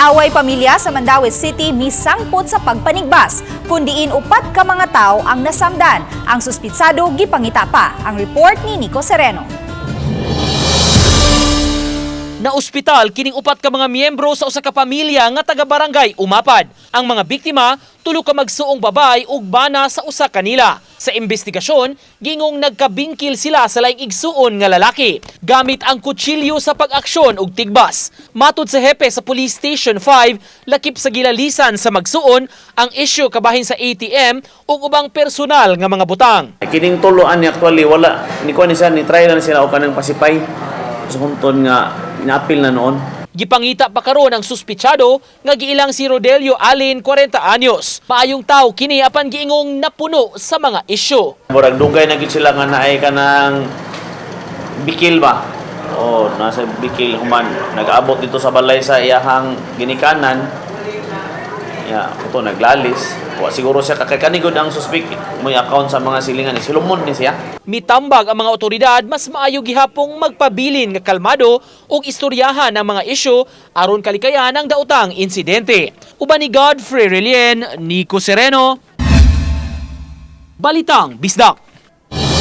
Away pamilya sa Mandaue City misangpot sa pagpanigbas, kundiin upat ka mga tao ang nasamdan. Ang suspitsado gipangita pa. Ang report ni Nico Sereno. Na ospital kining upat ka mga miyembro sa usa ka pamilya nga taga-barangay Umapad. Ang mga biktima tulo ka magsuong babay ug bana sa usa kanila. Sa investigasyon, gingong nagkabingkil sila sa laing igsuon nga lalaki gamit ang kutsilyo sa pag-aksyon ug tigbas. Matud sa hepe sa Police Station 5, lakip sa gilalisan sa magsuon ang isyu kabahin sa ATM ug ubang personal nga mga butang. Kining tuloan ni actually wala ni kuan ni try na sila og kanang pasipay. So kunton nga inapil na noon. Gipangita pa karon ang suspitsado nga giilang si Rodelio Alin, 40 anyos. Maayong tawo kini apan giingong napuno sa mga isyu. Murag dugay na gid sila nga naay kanang bikil ba. O nasa bikil human nag-aabot dito sa balay sa iyahang ginikanan. Ya, ito naglalis. Wa siguro siya kakakanigod ang suspect may account sa mga silingan ni Silumon ni siya. Mitambag ang mga otoridad mas maayo gihapong magpabilin nga kalmado ug istoryahan ang mga isyu aron kalikayan ang daotang insidente. Uban ni Godfrey Relien, Nico Sereno, Balitang Bisdak.